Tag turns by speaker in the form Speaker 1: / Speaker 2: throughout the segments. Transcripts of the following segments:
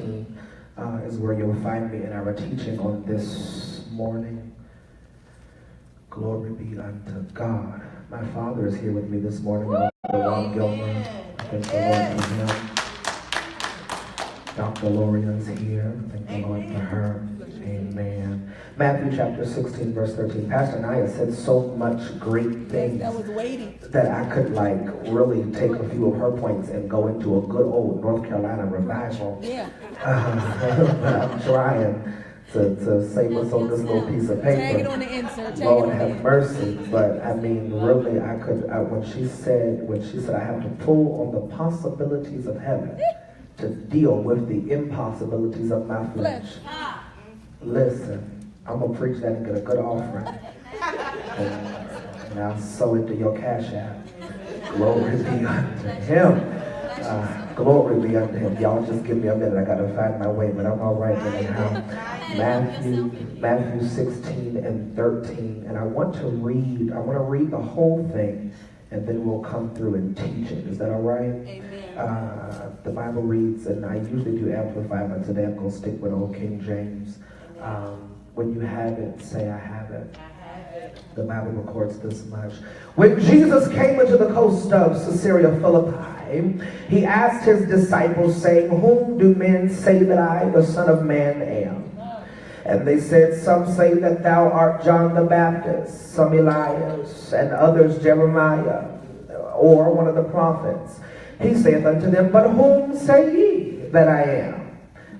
Speaker 1: 13 is where you'll find me in our teaching on this morning. Glory be unto God. My father is here with me this morning, Gilmer. Thank the Lord for him. Dr. Loria's here. Thank the Lord for her. Amen. Matthew chapter 16, verse 13. Pastor Naya said so much great things that I could really take a few of her points and go into a good old North Carolina revival. Yeah. But I'm trying to say what's on this little piece of paper.
Speaker 2: Tag it on the insert.
Speaker 1: Lord have mercy. But I mean, really, when she said I have to pull on the possibilities of heaven to deal with the impossibilities of my flesh. Listen, I'm going to preach that and get a good offering. And I'll sow into your cash app. Glory be unto him. Glory be unto him. Y'all just give me a minute. I got to find my way, but I'm all right anyhow. Matthew 16 and 13. And I want to read the whole thing, and then we'll come through and teach it. Is that all right?
Speaker 2: Amen.
Speaker 1: The Bible reads, and I usually do Amplify, but today I'm going to stick with Old King James. When you have it, say, I have it. The Bible records this much. When Jesus came into the coast of Caesarea Philippi, he asked his disciples, saying, whom do men say that I, the Son of Man, am? And they said, some say that thou art John the Baptist, some Elias, and others Jeremiah, or one of the prophets. He saith unto them, but whom say ye that I am?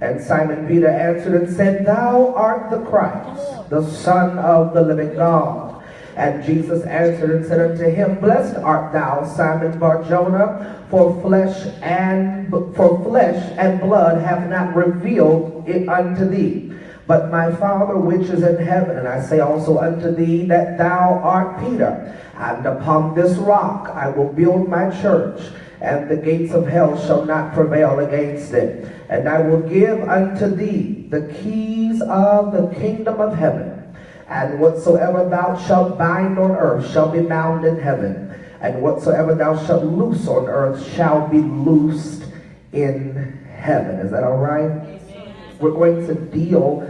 Speaker 1: And Simon Peter answered and said, thou art the Christ, the Son of the living God. And Jesus answered and said unto him, blessed art thou, Simon Bar-Jonah, for flesh and blood have not revealed it unto thee, but my Father which is in heaven. And I say also unto thee that thou art Peter, and upon this rock I will build my church, and the gates of hell shall not prevail against it. And I will give unto thee the keys of the kingdom of heaven. And whatsoever thou shalt bind on earth shall be bound in heaven. And whatsoever thou shalt loose on earth shall be loosed in heaven. Is that all right? Amen. We're going to deal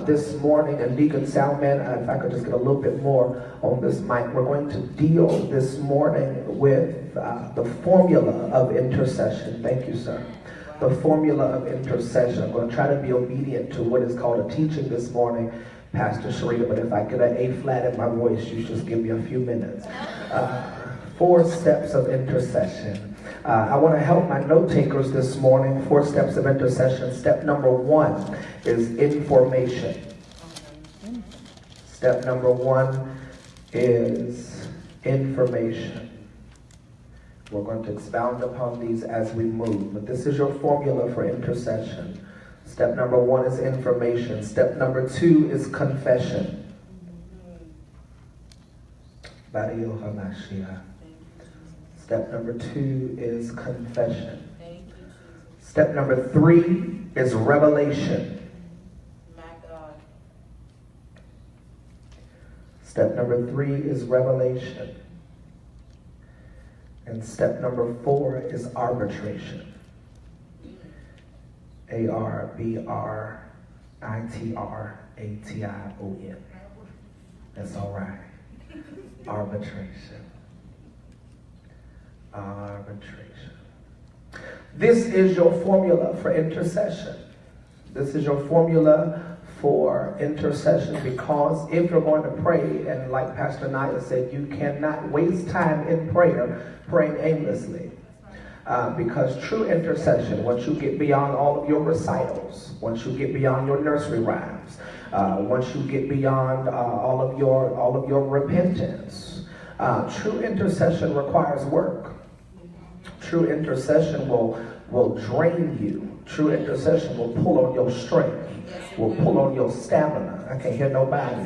Speaker 1: this morning, and Deacon Salman, if I could just get a little bit more on this mic, we're going to deal this morning with the formula of intercession. Thank you, sir. The formula of intercession. I'm going to try to be obedient to what is called a teaching this morning, Pastor Sharita, but if I get an A flat in my voice, you just give me a few minutes. 4 steps of intercession. I want to help my note takers this morning. 4 steps of intercession. Step number 1 is information. Step number 1 is information. We're going to expound upon these as we move, but this is your formula for intercession. Step number 1 is information. Step number 2 is confession. Step number 2 is confession. Step number 3 is revelation. Step number 3 is revelation. And step number 4 is arbitration. ARBRITRATION. That's all right. Arbitration. Arbitration. This is your formula for intercession. This is your formula for intercession, because if you're going to pray, and like Pastor Naya said, you cannot waste time in prayer praying aimlessly. Because true intercession, once you get beyond all of your recitals, once you get beyond your nursery rhymes, once you get beyond all of your repentance, true intercession requires work. True intercession will drain you. True intercession will pull on your strength, will pull on your stamina. I can't hear nobody.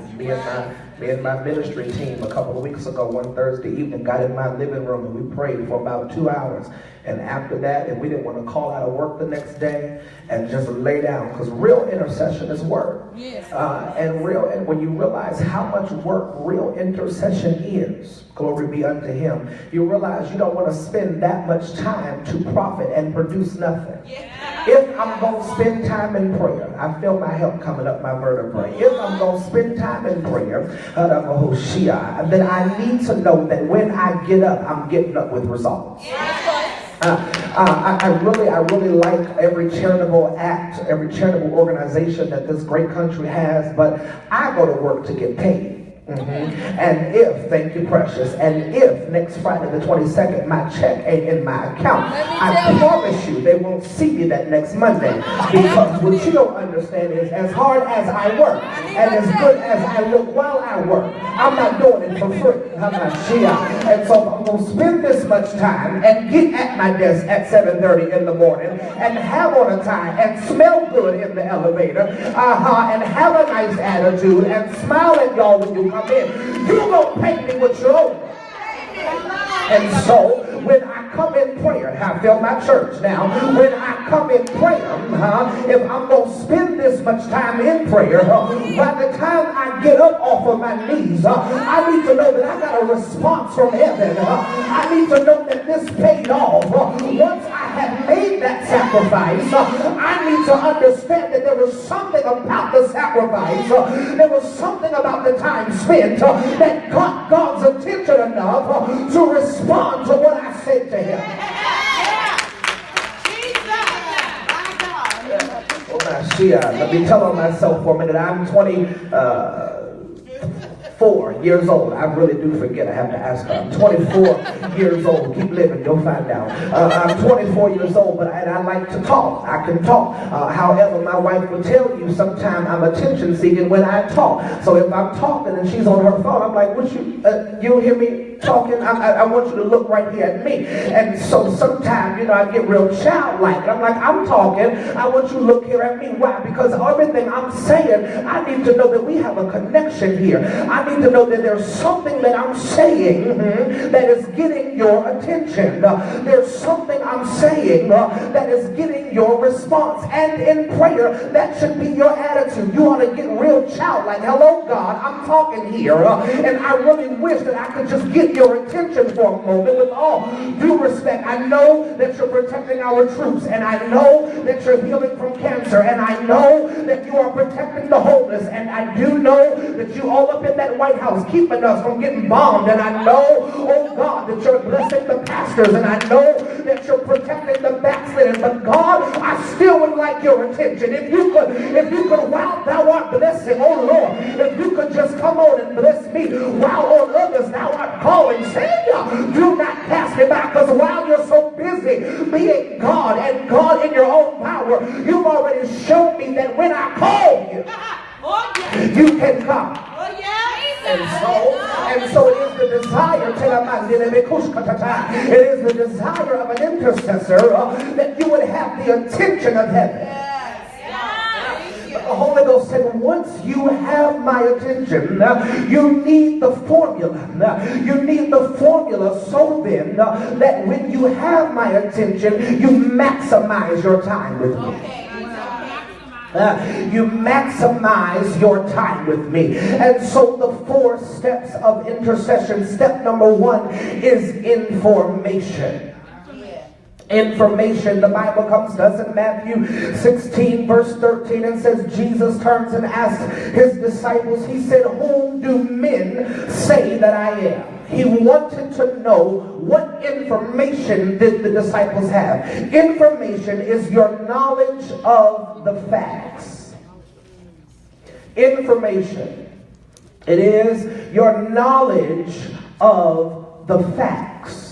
Speaker 1: Me and my ministry team a couple of weeks ago, one Thursday evening, got in my living room and we prayed for about 2 hours. And after that, and we didn't want to call out of work the next day and just lay down, because real intercession is work. Yes. And when you realize how much work real intercession is, glory be unto him, you realize you don't want to spend that much time to profit and produce nothing. Yeah. If I'm going to spend time in prayer, I feel my help coming up my vertebrae. If I'm going to spend time in prayer, then I need to know that when I get up, I'm getting up with results. I really like every charitable act, every charitable organization that this great country has, but I go to work to get paid. And if, thank you precious, and if next Friday the 22nd my check ain't in my account, I promise you they won't see me that next Monday, because what you don't understand is as hard as I work and as good as I look while I work, I'm not doing it for free. And so I'm going to spend this much time and get at my desk at 7:30 in the morning and have on a tie and smell good in the elevator, and have a nice attitude and smile at y'all when you come in. You're going to pay me what you owe. And so when I come in prayer, I feel my church now, when I come in prayer, if I'm going to spend this much time in prayer, by the time I get up off of my knees, I need to know that I got a response from heaven. I need to know that this paid off. Once I have made that sacrifice, I need to understand that there was something about the sacrifice, there was something about the time spent that got God's attention enough to respond to what I said to him. Let me tell on myself for a minute. I'm 24 years old. I really do forget. I have to ask her. I'm 24 years old. Keep living. You'll find out. I'm 24 years old, but I like to talk. I can talk. However, my wife will tell you sometimes I'm attention seeking when I talk. So if I'm talking and she's on her phone, I'm like, "What you hear me talking? I want you to look right here at me." And so sometimes, I get real childlike. And I'm like, I'm talking. I want you to look here at me. Why? Because everything I'm saying, I need to know that we have a connection here. I need to know that there's something that I'm saying that is getting your attention. There's something I'm saying that is getting your response. And in prayer, that should be your attitude. You ought to get real childlike. Hello, God, I'm talking here. And I really wish that I could just get your attention for a moment. With all due respect, I know that you're protecting our troops, and I know that you're healing from cancer, and I know that you are protecting the homeless, and I do know that you all up in that White House keeping us from getting bombed, and I know, oh God, that you're blessing the pastors, and I know that you're protecting the backslidden. But God, I still would like your attention. If you could, while thou art blessing, oh Lord, if you could just come on and bless me while on others thou art calling. Savior, do not cast me back, because while you're so busy being God and God in your own power, you've already shown me that when I call you, you can come. And so it is the desire, it is the desire of an intercessor that you would have the attention of heaven. The Holy Ghost said, once you have my attention, you need the formula. You need the formula so then that when you have my attention, you maximize your time with me. You maximize your time with me. And so the 4 steps of intercession. Step number 1 is information. Information. The Bible comes to us in Matthew 16 verse 13 and says, Jesus turns and asks his disciples, he said, whom do men say that I am? He wanted to know what information did the disciples have. Information is your knowledge of the facts. Information. It is your knowledge of the facts.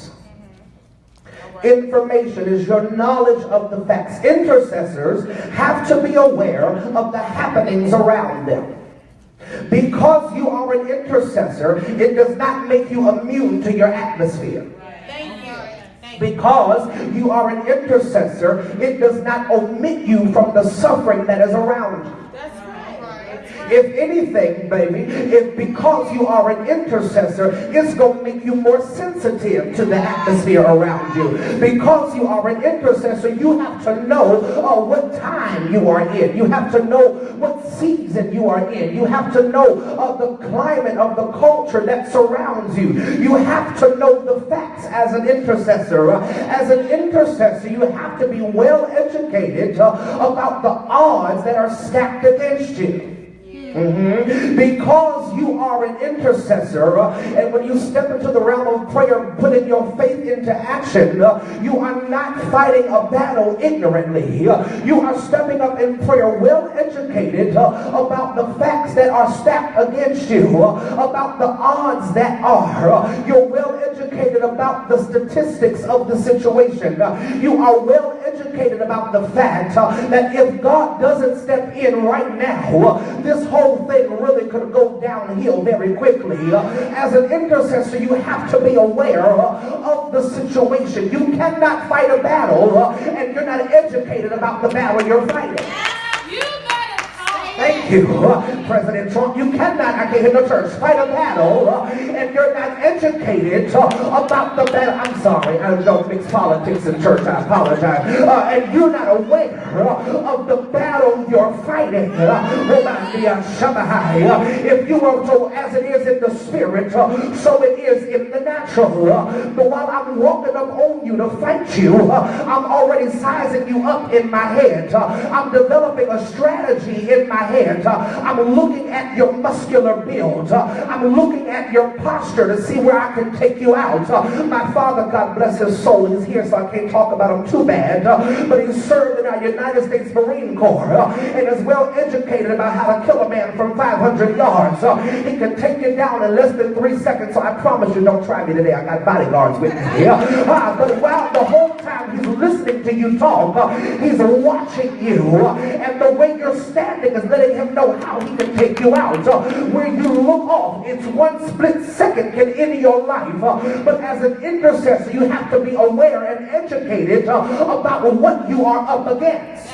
Speaker 1: Information is your knowledge of the facts. Intercessors have to be aware of the happenings around them. Because you are an intercessor, it does not make you immune to your atmosphere. Because you are an intercessor, it does not omit you from the suffering that is around you. If anything, baby, if because you are an intercessor, it's going to make you more sensitive to the atmosphere around you. Because you are an intercessor, you have to know what time you are in. You have to know what season you are in. You have to know the climate of the culture that surrounds you. You have to know the facts as an intercessor. As an intercessor, you have to be well educated about the odds that are stacked against you. Because you are an intercessor, and when you step into the realm of prayer, putting your faith into action, you are not fighting a battle ignorantly. You are stepping up in prayer well educated about the facts that are stacked against you, about the odds that are. You're well educated about the statistics of the situation. You are well educated about the fact that if God doesn't step in right now, this whole thing really could go downhill very quickly. As an intercessor, you have to be aware of the situation. You cannot fight a battle and you're not educated about the battle you're fighting. Thank you, President Trump. You cannot, I can't hear the church, fight a battle and you're not educated about the battle. I'm sorry, I don't mix politics in church. I apologize. And you're not aware of the battle you're fighting. If you are so, as it is in the spirit, so it is in the natural. But while I'm walking up on you to fight you, I'm already sizing you up in my head. I'm developing a strategy in my head. I'm looking at your muscular build. I'm looking at your posture to see where I can take you out. My father, God bless his soul, is here, so I can't talk about him too bad. But he served in our United States Marine Corps and is well educated about how to kill a man from 500 yards. He can take you down in less than 3 seconds. So I promise you, don't try me today. I got bodyguards with me. But while the whole time he's listening to you talk, he's watching you, and the way you're standing is letting him know how he can take you out. Where you look off, it's one split second can end your life. But as an intercessor, you have to be aware and educated about what you are up against.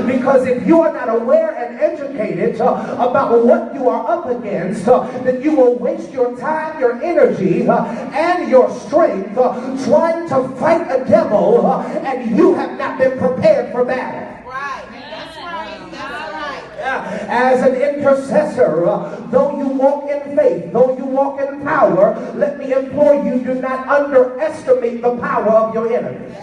Speaker 1: Because if you are not aware and educated about what you are up against, then you will waste your time, your energy, and your strength trying to fight a devil, and you have not been prepared for battle. As an intercessor, though you walk in faith, though you walk in power, let me implore you, do not underestimate the power of your enemy.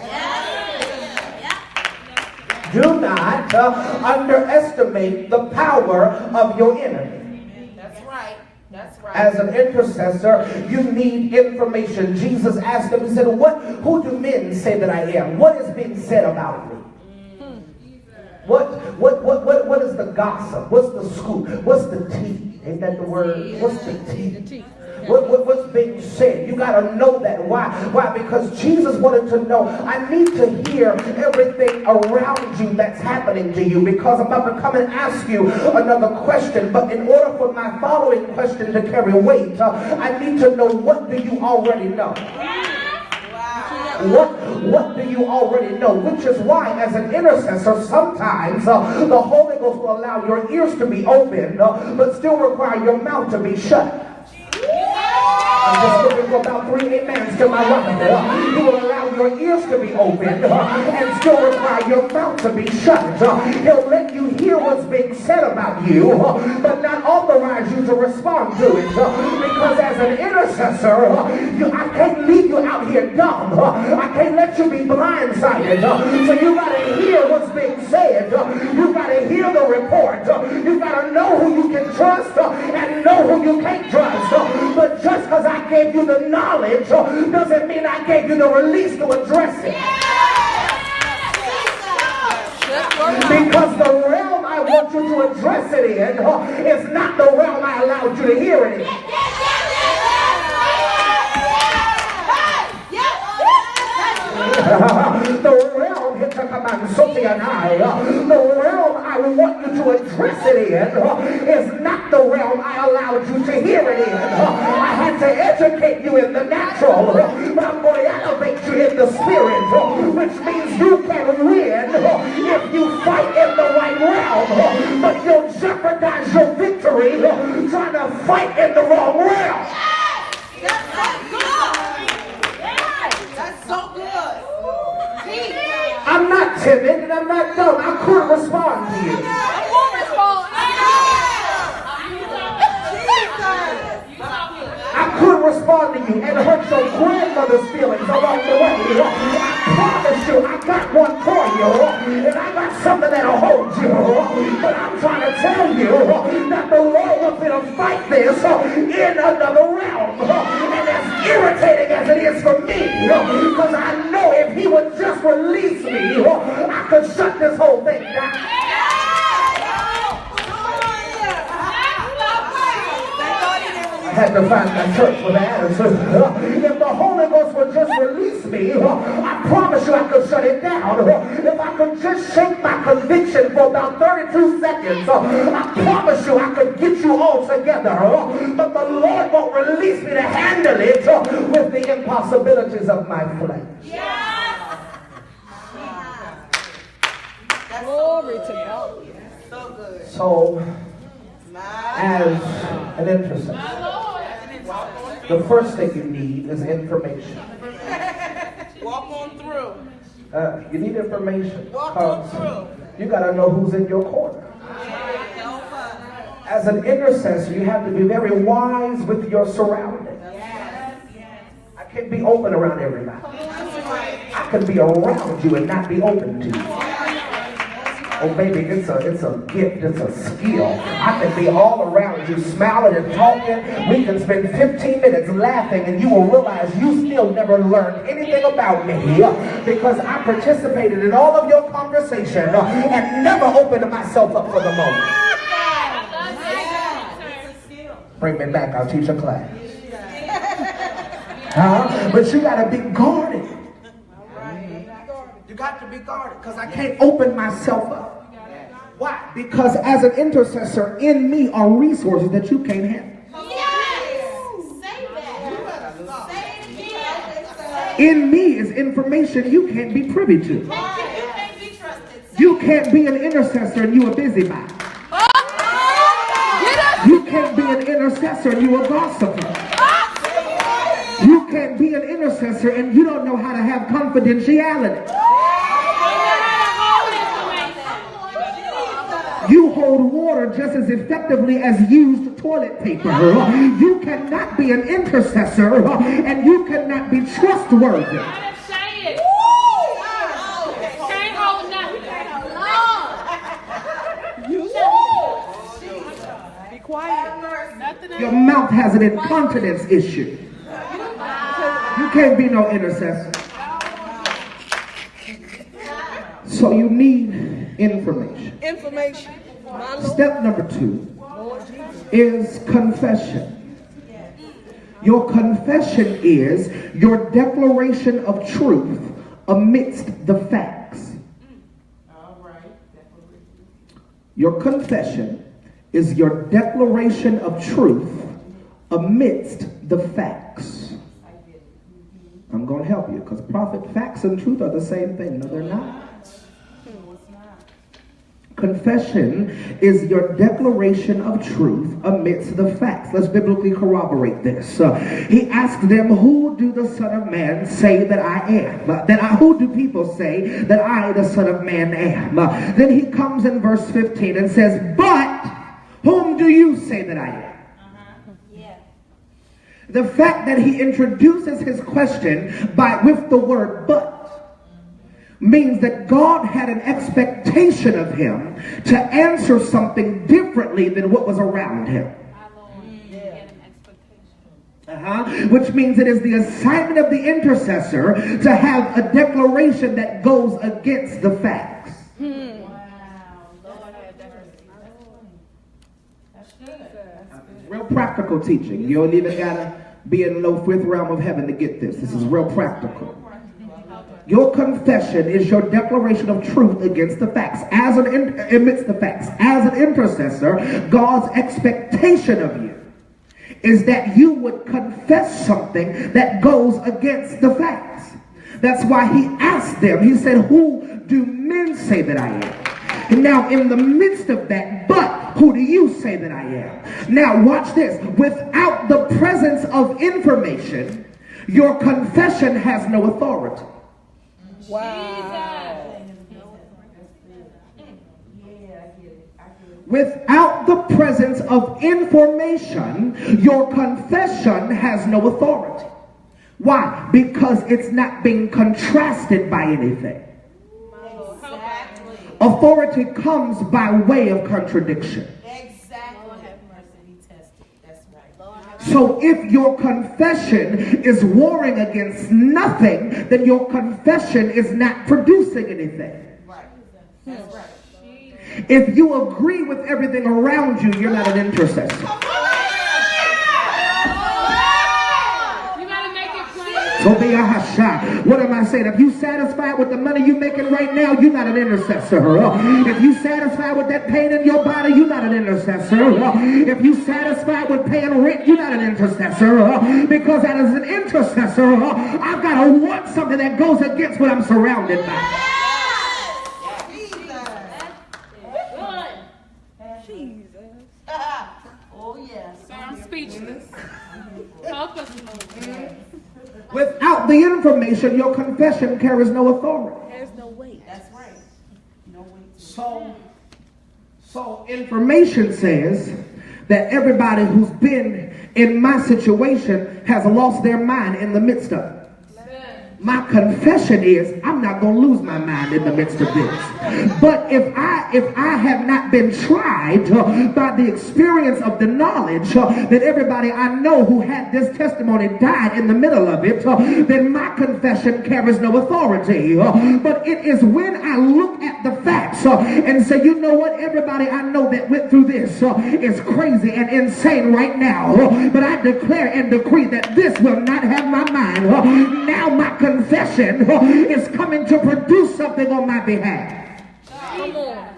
Speaker 1: Do not underestimate the power of your enemy. That's right. That's right. As an intercessor, you need information. Jesus asked them, he said, who do men say that I am? What is being said about me? What is the gossip? What's the scoop? What's the tea? Ain't that the word? What's the tea? What's being said? You got to know that. Why? Why? Because Jesus wanted to know, I need to hear everything around you that's happening to you, because I'm about to come and ask you another question. But in order for my following question to carry weight, I need to know, what do you already know? What do you already know? Which is why, as an intercessor, sometimes the Holy Ghost will allow your ears to be open, but still require your mouth to be shut. I'm just looking for about 3 amens to my right. He will allow your ears to be open and still require your mouth to be shut. He'll let you hear what's being said about you, but not authorize you to respond to it. Because as an intercessor, I can't leave you out here dumb. I can't let you be blindsided. So you got to hear what's being said. You got to hear the report. You got to know who you can trust and know who you can't trust. But just because I gave you the knowledge doesn't mean I gave you the release to address it. Because the realm I want you to address it in is not the realm I allowed you to hear it in. The realm I want you to address it in is not the realm I allowed you to hear it in. I had to educate you in the natural, but I'm going to elevate you in the spirit, which means you can win if you fight in the right realm, but you'll jeopardize trying to fight in the wrong realm.
Speaker 2: That's so good.
Speaker 1: I'm not timid and I'm not dumb. I couldn't respond to you. I couldn't respond to you and hurt your grandmother's feelings along the way. I promise you, I got one for you, and I got something that'll hold you. But I'm trying to tell you that the Lord wants me to fight this in another realm. And as irritating as it is for me, because I know if he would just release me, I could shut this whole thing down. I had to find my church with an attitude. If the Holy Ghost would just release me, I promise you I could shut it down. If I could just shake my conviction for about 32 seconds, I promise you I could get you all together. But the Lord won't release me to handle it with the impossibilities of my flesh.
Speaker 2: Yes. Glory to God. So good.
Speaker 1: So, as an intercessor, the first thing you need is information.
Speaker 2: Walk on through.
Speaker 1: You need information.
Speaker 2: Walk on through.
Speaker 1: You got to know who's in your corner. As an intercessor, you have to be very wise with your surroundings. I can't be open around everybody. I can be around you and not be open to you. Oh, baby, it's a gift, it's a skill. I can be all around you, smiling and talking. We can spend 15 minutes laughing, and you will realize you still never learned anything about me because I participated in all of your conversation and never opened myself up for the moment. Bring me back, I'll teach a class. But you got to be guarded. You got to be guarded because I can't open myself up. Why? Because as an intercessor, in me are resources that you can't handle. In me is information you can't be privy to. You can't be an intercessor and you a busybody. You can't be an intercessor and you a gossiper. You can't be an intercessor and you don't know how to have confidentiality. You hold water just as effectively as used toilet paper. You cannot be an intercessor and you cannot be trustworthy.
Speaker 2: Be quiet.
Speaker 1: Your mouth has an incontinence issue. You can't be no intercessor. So you need information. Step number 2 is confession. Your confession is your declaration of truth amidst the facts. Your confession is your declaration of truth amidst the facts. I'm going to help you because facts and truth are the same thing. No, they're not. Confession is your declaration of truth amidst the facts. Let's biblically corroborate this. He asked them, who do the Son of Man say that I am? Who do people say that I, the Son of Man, am? Then he comes in verse 15 and says, but whom do you say that I am? The fact that he introduces his question with the word but means that God had an expectation of him to answer something differently than what was around him. Which means it is the assignment of the intercessor to have a declaration that goes against the facts. Real practical teaching. You don't even gotta be in the fifth realm of heaven to get this. This is real practical. Your confession is your declaration of truth against the facts. Amidst the facts. As an intercessor, God's expectation of you is that you would confess something that goes against the facts. That's why he asked them. He said, who do men say that I am? And now in the midst of that, but who do you say that I am? Now watch this. Without the presence of information, your confession has no authority.
Speaker 2: Wow.
Speaker 1: Without the presence of information, your confession has no authority. Why? Because it's not being contrasted by anything.
Speaker 3: Exactly.
Speaker 1: Authority comes by way of contradiction.
Speaker 3: Exactly. That's right.
Speaker 1: So if your confession is warring against nothing, then your confession is not producing anything.
Speaker 3: Right. That's right.
Speaker 1: If you agree with everything around you, you're not an intercessor. What am I saying? If you satisfied with the money you're making right now, you're not an intercessor. If you satisfied with that pain in your body, you're not an intercessor. If you satisfied with paying rent, you're not an intercessor. Because as an intercessor, I've got to want something that goes against what I'm surrounded by.
Speaker 3: Oh yes.
Speaker 2: I'm speechless. Help us, Lord.
Speaker 1: Without the information, your confession carries no authority.
Speaker 2: There's no weight.
Speaker 3: That's right. No weight.
Speaker 1: So information says that everybody who's been in my situation has lost their mind in the midst of it. My confession is I'm not going to lose my mind in the midst of this. But if I have not been tried by the experience of the knowledge that everybody I know who had this testimony died in the middle of it, then my confession carries no authority. But it is when I look at the facts and say, you know what, everybody I know that went through this is crazy and insane right now. But I declare and decree that this will not have my mind. Now my confession is coming to produce something on my behalf.
Speaker 2: Come on.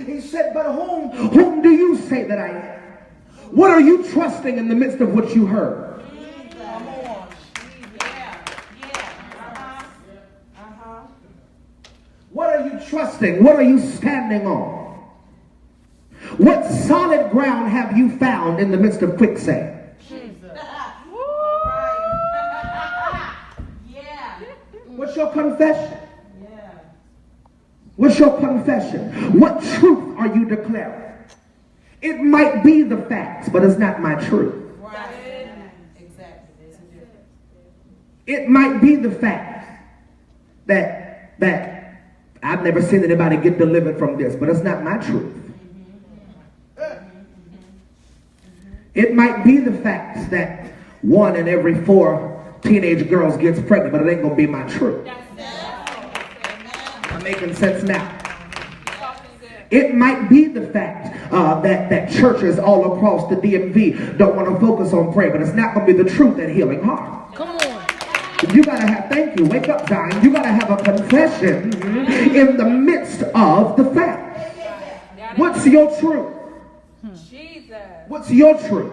Speaker 1: He said, but whom do you say that I am? What are you trusting in the midst of what you heard?
Speaker 3: Come on.
Speaker 1: What are you trusting? What are you standing on? What solid ground have you found in the midst of quicksand? What's your confession?
Speaker 3: Yeah.
Speaker 1: What's your confession? What truth are you declaring? It might be the facts, but it's not my truth.
Speaker 3: Right. Exactly. There's a difference.
Speaker 1: It might be the fact that I've never seen anybody get delivered from this, but it's not my truth. It might be the fact that 1 in every 4 teenage girls gets pregnant, but it ain't gonna be my truth. I'm making sense now. It might be the fact that churches all across the DMV don't want to focus on prayer, but it's not gonna be the truth at Healing Heart.
Speaker 2: Come on.
Speaker 1: You gotta have, thank you, wake up, Zion. You gotta have a confession in the midst of the facts. What's your truth?
Speaker 2: Jesus.
Speaker 1: What's your truth?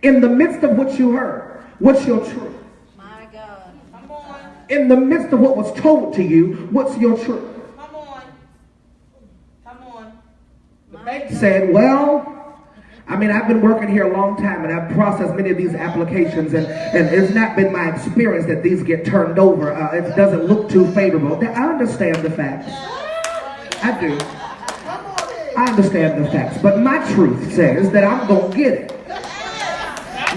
Speaker 1: In the midst of what you heard, what's your truth?
Speaker 3: My God. Come on.
Speaker 1: In the midst of what was told to you, what's your truth?
Speaker 3: Come on. Come on.
Speaker 1: The bank said, well, I mean, I've been working here a long time and I've processed many of these applications and it's not been my experience that these get turned over. It doesn't look too favorable. I understand the facts. I do. I understand the facts. But my truth says that I'm going to get it.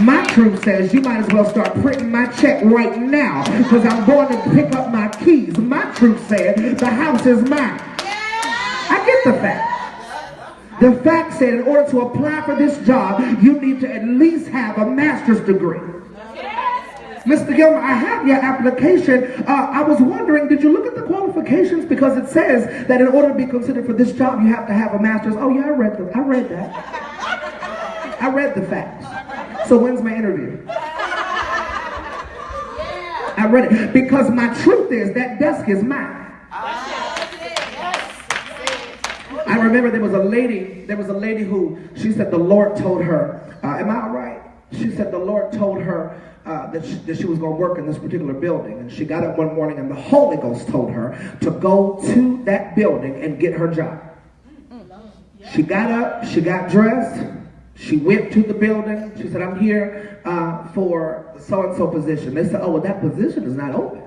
Speaker 1: My truth says you might as well start printing my check right now because I'm going to pick up my keys. My truth said the house is mine. I get the fact. The fact said in order to apply for this job, you need to at least have a master's degree. Mr. Gilmer, I have your application. I was wondering, did you look at the qualifications? Because it says that in order to be considered for this job, you have to have a master's. Oh yeah, I read that. I read the facts. So when's my interview? I read it. Because my truth is that desk is mine. I remember there was a lady who, she said the Lord told her, am I all right? She said the Lord told her that she was going to work in this particular building. And she got up one morning and the Holy Ghost told her to go to that building and get her job. She got up, she got dressed, she went to the building. She said, I'm here for so-and-so position. They said, oh, well, that position is not open.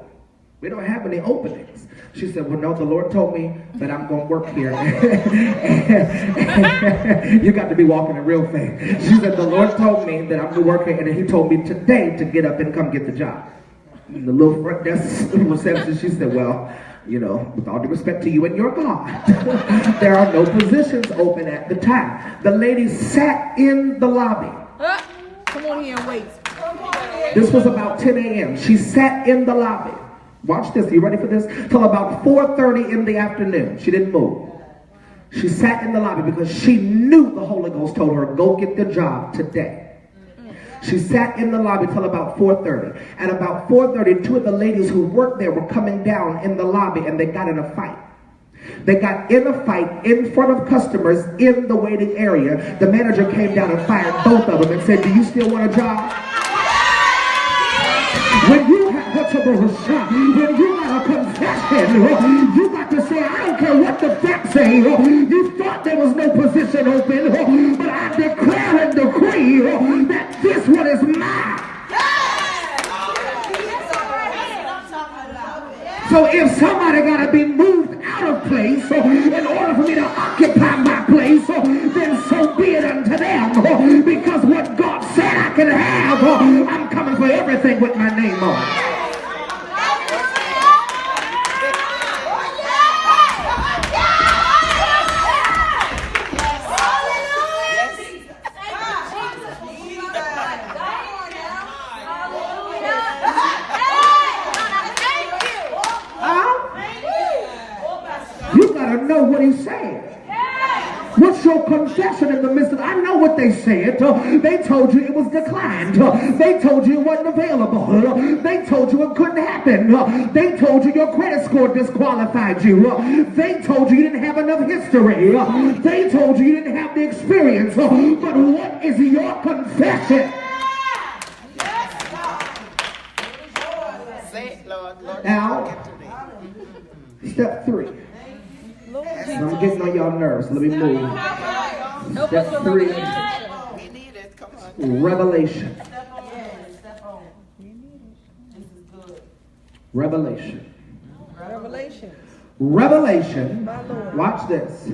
Speaker 1: We don't have any openings. She said, well, no, the Lord told me that I'm going to work here. You got to be walking in real faith. She said, the Lord told me that I'm going to work here, and he told me today to get up and come get the job. And the little front desk receptionist, she said, well, you know, with all due respect to you and your God, there are no positions open at the time. The lady sat in the lobby.
Speaker 2: Come on here and wait.
Speaker 1: This was about 10 a.m. She sat in the lobby. Watch this. You ready for this? Till about 4:30 in the afternoon. She didn't move. She sat in the lobby because she knew the Holy Ghost told her, go get the job today. She sat in the lobby till about 4:30. At about 4:30, two of the ladies who worked there were coming down in the lobby and they got in a fight. They got in a fight in front of customers in the waiting area. The manager came down and fired both of them and said, do you still want a job? When you have a confession, you got to say, I don't care what the facts say. You thought there was no position open, but I declare and decree that this one is mine. So if somebody got to be moved out of place in order for me to occupy my place, then so be it unto them. Because what God said I can have, I'm coming for everything with my name on it. Know what he's saying. What's your confession in the midst of? I know what they said. They told you it was declined. They told you it wasn't available. They told you it couldn't happen. They told you your credit score disqualified you. They told you you didn't have enough history. They told you you didn't have the experience. But what is your confession? Now, step 3. I'm getting on y'all nerves. Let me move. Step 3. Revelation. Revelation. Revelation. Watch this.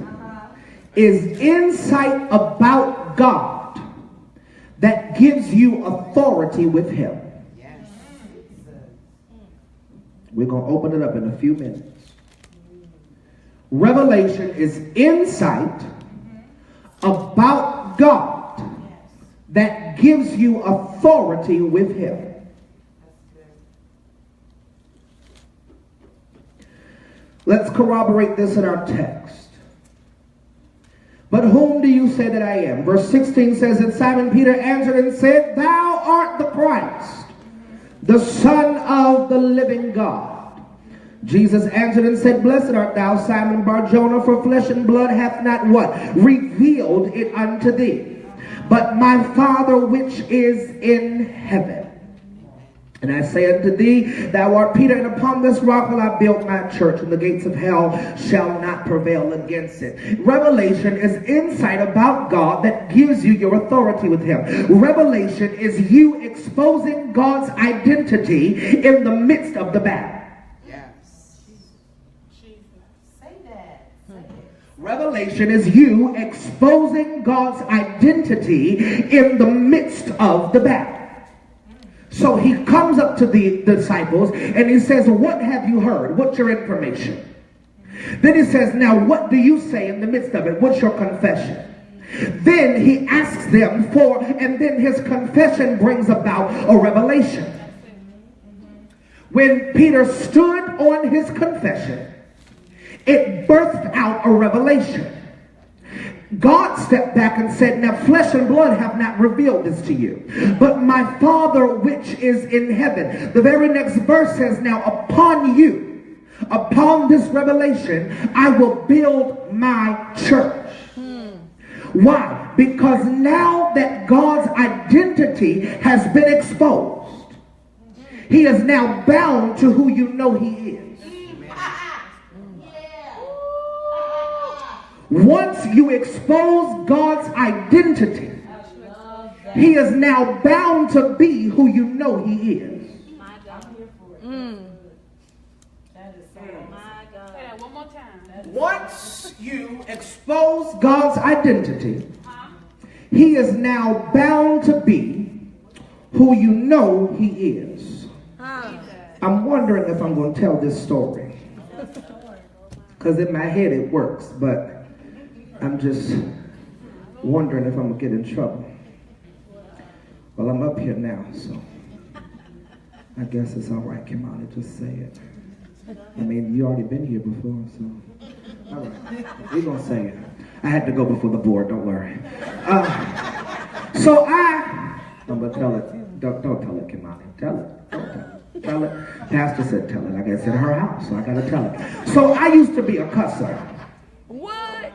Speaker 1: Is insight about God that gives you authority with him. We're going to open it up in a few minutes. Revelation is insight about God that gives you authority with him. Let's corroborate this in our text. But whom do you say that I am? Verse 16 says that Simon Peter answered and said, thou art the Christ, the Son of the living God. Jesus answered and said, blessed art thou, Simon Bar-Jonah, for flesh and blood hath not what? Revealed it unto thee, but my Father which is in heaven. And I say unto thee, thou art Peter, and upon this rock will I build my church, and the gates of hell shall not prevail against it. Revelation is insight about God that gives you your authority with him. Revelation is you exposing God's identity in the midst of the battle. Revelation is you exposing God's identity in the midst of the battle. So he comes up to the disciples and he says, what have you heard? What's your information? Then he says, now what do you say in the midst of it? What's your confession? Then he asks them for, and then his confession brings about a revelation. When Peter stood on his confession, it birthed out a revelation. God stepped back and said, now flesh and blood have not revealed this to you, but my Father which is in heaven. The very next verse says, now upon you, upon this revelation, I will build my church. Why? Because now that God's identity has been exposed, He is now bound to who you know he is. Once you expose God's identity, he is now bound to be who you know he is. Once you expose God's identity, he is now bound to be who you know he is. I'm wondering if I'm going to tell this story, because in my head it works, but I'm just wondering if I'm going to get in trouble. Well, I'm up here now, so I guess it's all right, Kymani, just say it. I mean, you already been here before, so all right, we're going to say it. I had to go before the board, don't worry. I'm going to tell it. Don't tell it, Kymani. Tell it. Don't tell it. Tell it. Pastor said tell it. I guess at her house, so I got to tell it. So I used to be a cusser.
Speaker 2: What?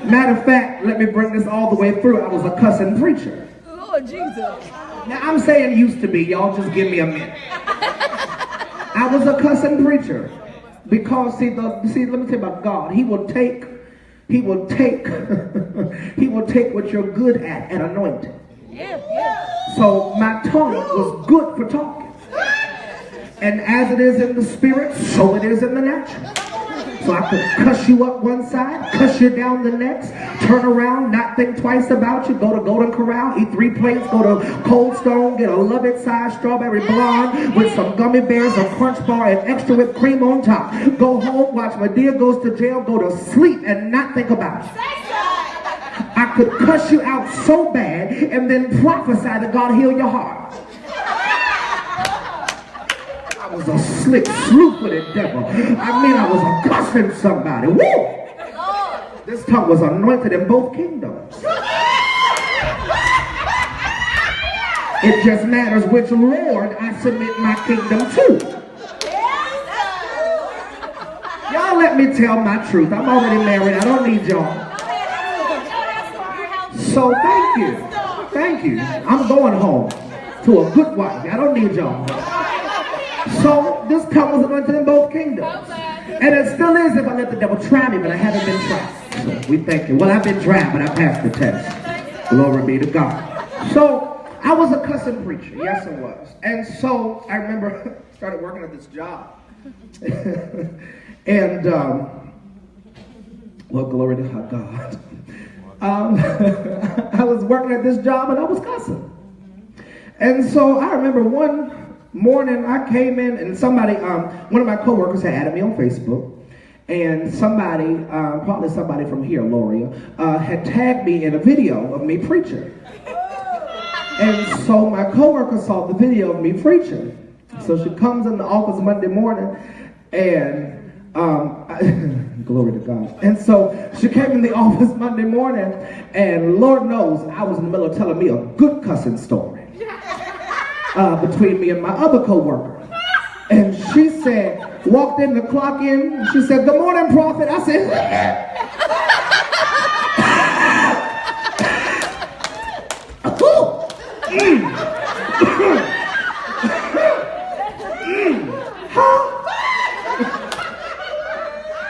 Speaker 1: Matter of fact, let me bring this all the way through. I was a cussing preacher.
Speaker 2: Lord Jesus.
Speaker 1: Now, I'm saying used to be. Y'all just give me a minute. I was a cussing preacher. Because, see, let me tell you about God. He will take what you're good at and anoint it.
Speaker 2: Yeah.
Speaker 1: So my tongue was good for talking. And as it is in the spirit, so it is in the natural. So I could cuss you up one side, cuss you down the next, turn around, not think twice about you, go to Golden Corral, eat 3 plates, go to Cold Stone, get a Love-It size strawberry blonde with some gummy bears, a Crunch Bar, and extra whipped cream on top. Go home, watch Medea Goes to Jail, go to sleep, and not think about it. I could cuss you out so bad and then prophesy that God heal your heart. I was a slick, slew-footed devil. I mean, I was a cussing somebody. Woo! This tongue was anointed in both kingdoms. It just matters which Lord I submit my kingdom to. Y'all let me tell my truth. I'm already married. I don't need y'all. So thank you. Thank you. I'm going home to a good wife. I don't need y'all. So this tongue was anointed in both kingdoms. And it still is if I let the devil try me, but I haven't been tried. So we thank you. Well, I've been tried, but I passed the test. Glory be to God. So I was a cussing preacher. Yes, I was. And so I remember started working at this job. And, well, glory to God. I was working at this job and I was cussing. And so I remember one morning I came in and somebody, one of my coworkers had added me on Facebook, and somebody, probably somebody from here, Loria, had tagged me in a video of me preaching. And so my coworker saw the video of me preaching. So she comes in the office Monday morning and glory to God. And so she came in the office Monday morning, and Lord knows I was in the middle of telling me a good cussing story between me and my other coworker. And she said, walked in to clock in, she said, "Good morning, prophet." I said,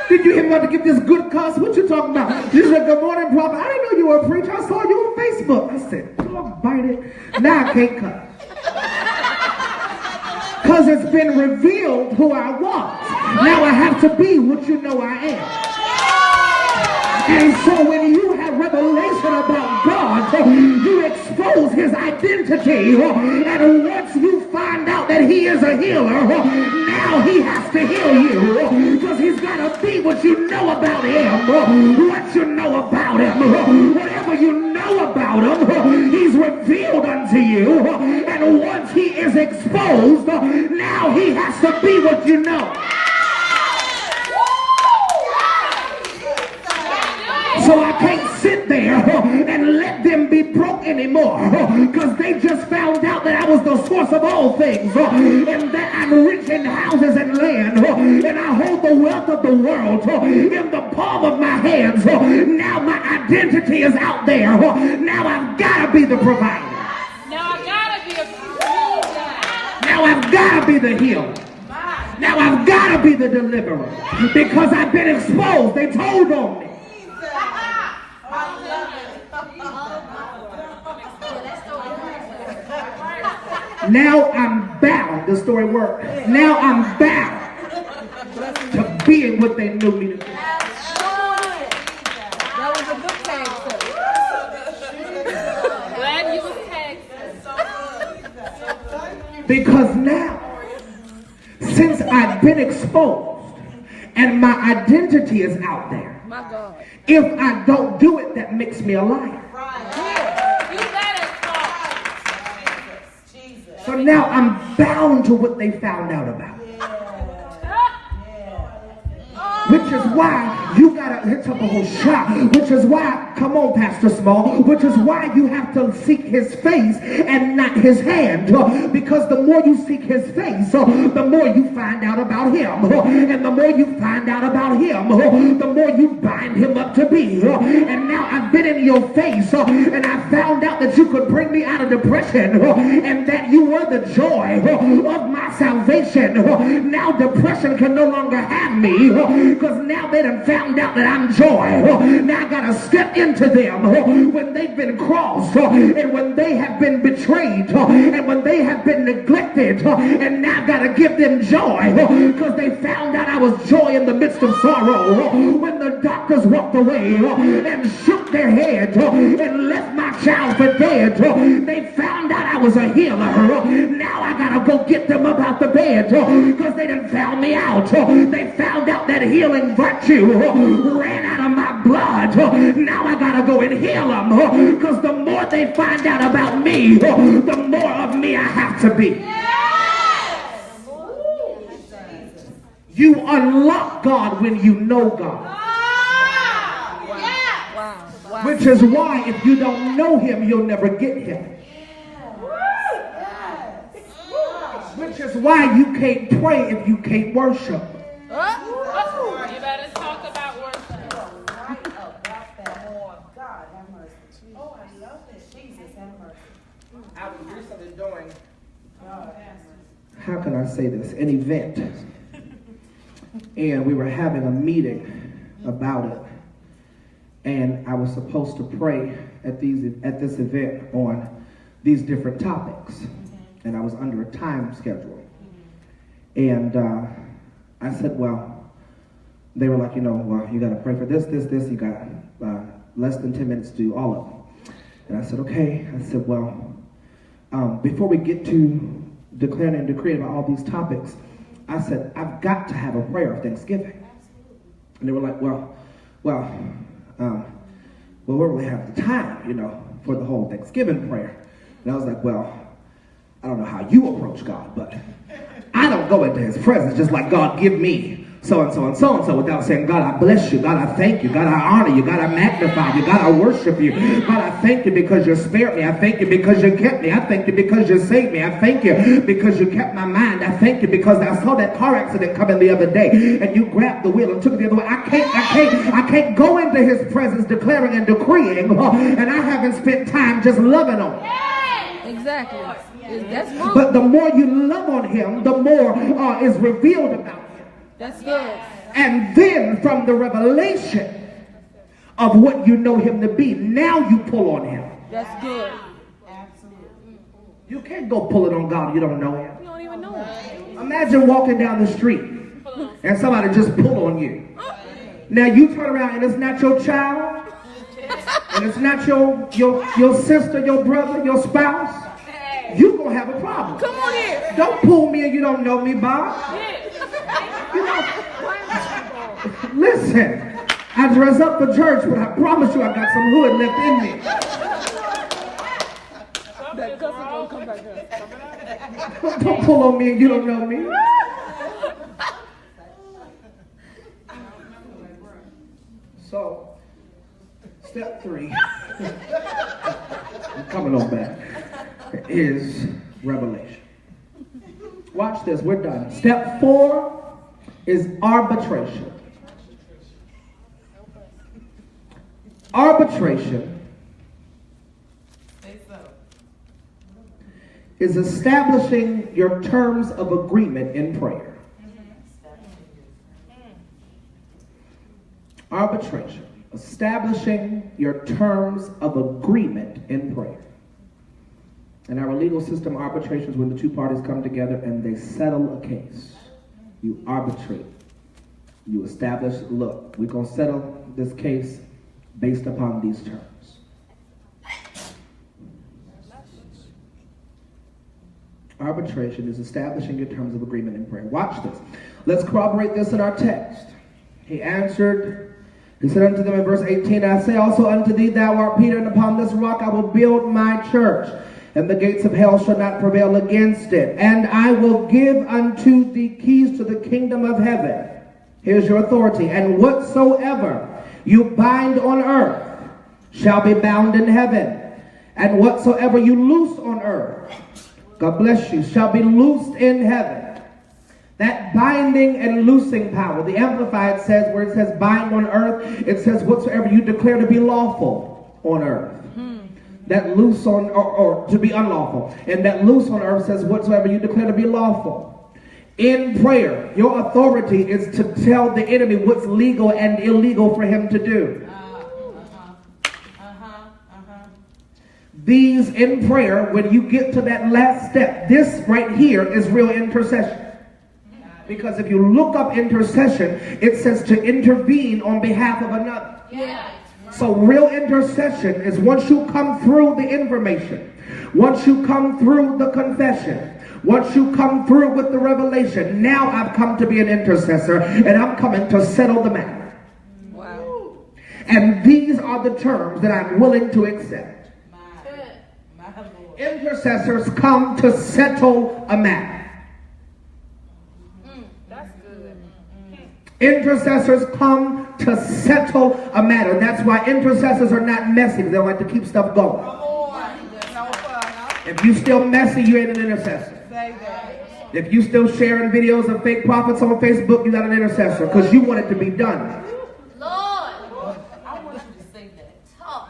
Speaker 1: Did you hear me about to get this good cuss? What you talking about? She said, "Good morning, prophet. I didn't know you were a preacher. I saw you on Facebook." I said, "Dog bite it." Now I can't cuss. Because it's been revealed who I was. Now I have to be what you know I am. And so when you have revelation about God, you expose his identity. And once you find out that he is a healer, now he has to heal you. Because he's got to be what you know about him. What you know about him. Whatever you know about him, he's revealed unto you. And once he is exposed, now he has to be what you know. So I can't sit there and let them be broke anymore, because they just found out that I was the source of all things, and that I'm rich in houses and land, and I hold the wealth of the world in the palm of my hands. Now my identity is out there. Now I've got to be the provider.
Speaker 2: Now I
Speaker 1: now I've got to be the healer. Now I've got to be the deliverer because I've been exposed. They told on me. Now I'm bound. The story worked. Now I'm bound to being what they knew me to be.
Speaker 2: That was a good tag, sir. Glad you was tagged.
Speaker 1: Because now, since I've been exposed and my identity is out there,
Speaker 2: My God.
Speaker 1: if I don't do it, that makes me a liar. So now I'm bound to what they found out about. Which is why you gotta hit up a whole shot. Which is why, come on, Pastor Small. Which is why you have to seek his face and not his hand. Because the more you seek his face, the more you find out about him. And the more you find out about him, the more you bind him up to be. And now I've been in your face, and I found out that you could bring me out of depression, and that you were the joy of my salvation. Now depression can no longer have me. Because now they done found out that I'm joy. Now I got to step into them when they've been crossed and when they have been betrayed and when they have been neglected. And now I got to give them joy because they found out I was joy in the midst of sorrow. When the doctors walked away and shook their head and left my child for dead, they found out I was a healer. Now I got to go get them up out the bed because they done found me out. They found out that healing virtue ran out of my blood. Now I gotta go and heal them because the more they find out about me, the more of me I have to be. You unlock God when you know God. Which is why if you don't know him, you'll never get him. Which is why you can't pray if you can't worship.
Speaker 2: You better talk about worship.
Speaker 3: God have mercy. Oh, I love this. Jesus have mercy.
Speaker 1: I was recently doing, how can I say this, an event. And we were having a meeting about it. And I was supposed to pray at this event on these different topics. And I was under a time schedule. And I said, well, they were like, well, you got to pray for this. You got less than 10 minutes to do all of them. And I said, okay. I said, well, before we get to declaring and decreeing about all these topics, I said, I've got to have a prayer of thanksgiving. And they were like, well, we don't really have the time, for the whole Thanksgiving prayer. And I was like, well, I don't know how you approach God, but I don't go into his presence just like God give me so-and-so and so-and-so without saying, God, I bless you. God, I thank you. God, I honor you. God, I magnify you. God, I worship you. God, I thank you because you spared me. I thank you because you kept me. I thank you because you saved me. I thank you because you kept my mind. I thank you because I saw that car accident coming the other day and you grabbed the wheel and took it the other way. I can't go into his presence declaring and decreeing and I haven't spent time just loving on him.
Speaker 2: Exactly. That's wrong.
Speaker 1: But the more you love on him, the more is revealed about him.
Speaker 2: That's good.
Speaker 1: And then from the revelation of what you know him to be, now you pull on him.
Speaker 2: That's good.
Speaker 3: Absolutely.
Speaker 1: You can't go pull it on God you don't know him.
Speaker 2: You don't even know him.
Speaker 1: Imagine walking down the street and somebody just pull on you. Now you turn around and it's not your child, and it's not your sister, your brother, your spouse. You gonna have a problem.
Speaker 2: Come on here.
Speaker 1: Don't pull me and you don't know me, Bob. Listen, I dress up for church, but I promise you I got some hood left in me.
Speaker 2: That cousin gonna come back up.
Speaker 1: Don't pull on me and you don't know me. So, step 3, I'm coming on back, is revelation. Watch this, we're done. Step 4 is arbitration. Arbitration is establishing your terms of agreement in prayer. Arbitration, establishing your terms of agreement in prayer. In our legal system, arbitration is when the two parties come together and they settle a case. You arbitrate. You establish, look, we're going to settle this case based upon these terms. Arbitration is establishing your terms of agreement in prayer. Watch this. Let's corroborate this in our text. He answered, he said unto them in verse 18, I say also unto thee, thou art Peter, and upon this rock I will build my church, and the gates of hell shall not prevail against it. And I will give unto thee keys to the kingdom of heaven. Here's your authority. And whatsoever you bind on earth shall be bound in heaven. And whatsoever you loose on earth, God bless you, shall be loosed in heaven. That binding and loosing power, the Amplified says, where it says bind on earth, it says whatsoever you declare to be lawful on earth. That loose on, or to be unlawful. And that loose on earth says whatsoever you declare to be lawful. In prayer, your authority is to tell the enemy what's legal and illegal for him to do. These in prayer, when you get to that last step, this right here is real intercession. Because if you look up intercession, it says to intervene on behalf of another.
Speaker 2: Yeah.
Speaker 1: So real intercession is once you come through the information, once you come through the confession, once you come through with the revelation, now I've come to be an intercessor and I'm coming to settle the matter.
Speaker 2: Wow.
Speaker 1: And these are the terms that I'm willing to accept. Intercessors come to settle a matter.
Speaker 2: That's good.
Speaker 1: Intercessors come to settle a matter. That's why intercessors are not messy. They don't like to keep stuff going. If you still messy, you ain't an intercessor. If you still sharing videos of fake prophets on Facebook, you're not an intercessor because you want it to be done.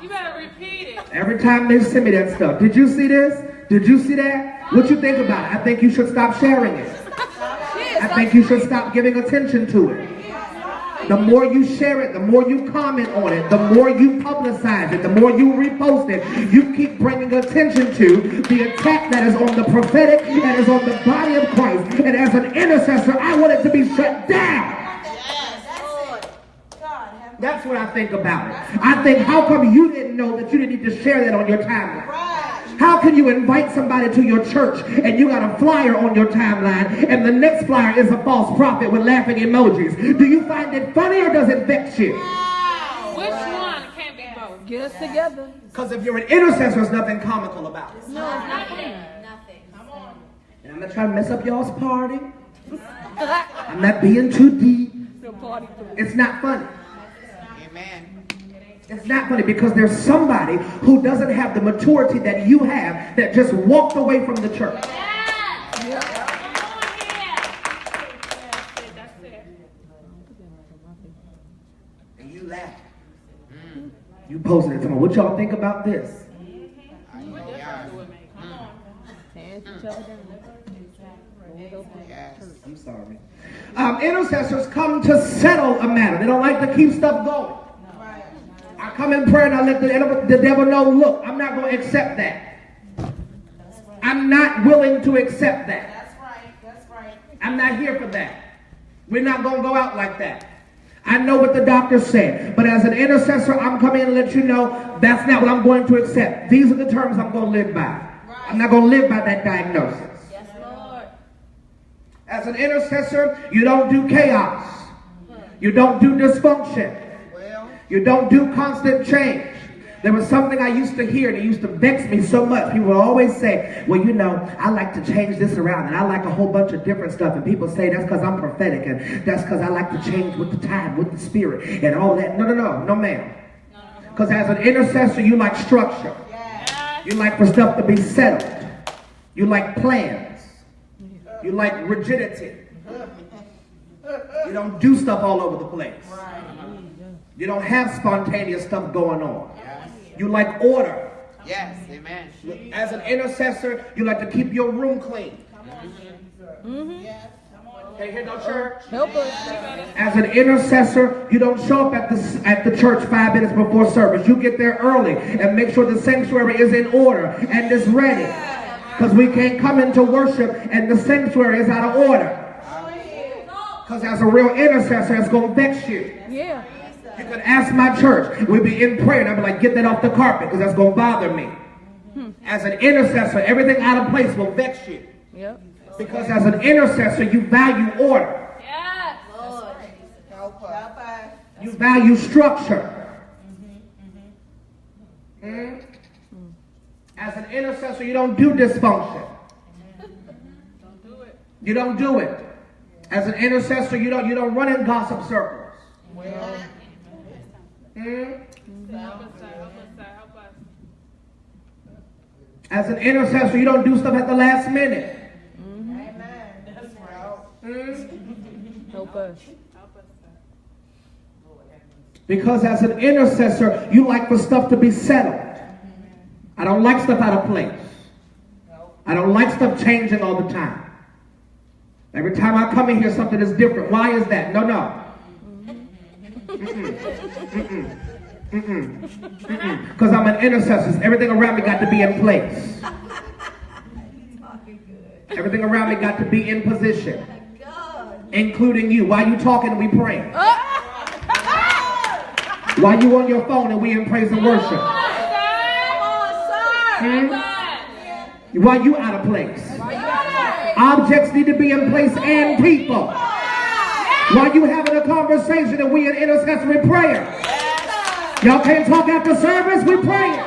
Speaker 2: You better repeat it.
Speaker 1: Every time they send me that stuff. Did you see this? Did you see that? What you think about it? I think you should stop sharing it. I think you should stop giving attention to it. The more you share it, the more you comment on it, the more you publicize it, the more you repost it, you keep bringing attention to the attack that is on the prophetic, that is on the body of Christ. And as an intercessor, I want it to be shut down. That's what I think about it. I think, how come you didn't know that you didn't need to share that on your timeline? How can you invite somebody to your church and you got a flyer on your timeline and the next flyer is a false prophet with laughing emojis? Do you find it funny or does it vex you?
Speaker 2: Which one? It can't be both. Get us together.
Speaker 1: Because if you're an intercessor, there's nothing comical about it.
Speaker 2: No, it's nothing.
Speaker 3: Come on.
Speaker 1: And I'm not trying to mess up y'all's party. I'm not being too deep.
Speaker 2: No party.
Speaker 1: It's not funny.
Speaker 3: Amen.
Speaker 1: It's not funny because there's somebody who doesn't have the maturity that you have that just walked away from the church. And you laugh. You posted it to me. What y'all think about this? I'm sorry. Intercessors come to settle a matter. They don't like to keep stuff going. I come in prayer and I let the devil know, look, I'm not going to accept that. I'm not willing to accept that.
Speaker 3: That's right. That's right.
Speaker 1: I'm not here for that. We're not going to go out like that. I know what the doctor said, but as an intercessor, I'm coming in to let you know that's not what I'm going to accept. These are the terms I'm going to live by. I'm not going to live by that diagnosis.
Speaker 2: Yes, Lord.
Speaker 1: As an intercessor, you don't do chaos. You don't do dysfunction. You don't do constant change. There was something I used to hear, and it used to vex me so much. People would always say, well, you know, I like to change this around, and I like a whole bunch of different stuff. And people say that's because I'm prophetic, and that's because I like to change with the time, with the spirit, and all that. No, ma'am. Because as an intercessor, you like structure. You like for stuff to be settled. You like plans. You like rigidity. You don't do stuff all over the place. You don't have spontaneous stuff going on. You like order.
Speaker 4: Yes, amen.
Speaker 5: As an intercessor, you like to keep your room clean. Can't hear no church.
Speaker 2: Help us.
Speaker 5: As an intercessor, you don't show up at the church 5 minutes before service. You get there early and make sure the sanctuary is in order and is ready. Because we can't come into worship and the sanctuary is out of order. Because as a real intercessor, it's going to vex you.
Speaker 2: Yeah.
Speaker 5: You could ask my church. We'd be in prayer and I'd be like, get that off the carpet because that's going to bother me. As an intercessor, everything out of place will vex you.
Speaker 2: Yep.
Speaker 5: Because as an intercessor, you value order.
Speaker 3: Yes.
Speaker 5: You value structure. As an intercessor, you don't do dysfunction. You don't do it. As an intercessor, you don't run in gossip circles. As an intercessor, you don't do stuff at the last minute.
Speaker 2: Help us.
Speaker 5: Because as an intercessor, you like for stuff to be settled. I don't like stuff out of place. I don't like stuff changing all the time. Every time I come in here, something is different. Why is that? No. Because I'm an intercessor. Everything around me got to be in place. Everything around me got to be in position. Including you. Why you talking and we praying? Why you on your phone and we in praise and worship? Why you out of place? Objects need to be in place and people. Why you having a conversation and we in intercessory prayer? Y'all can't talk after service? We praying.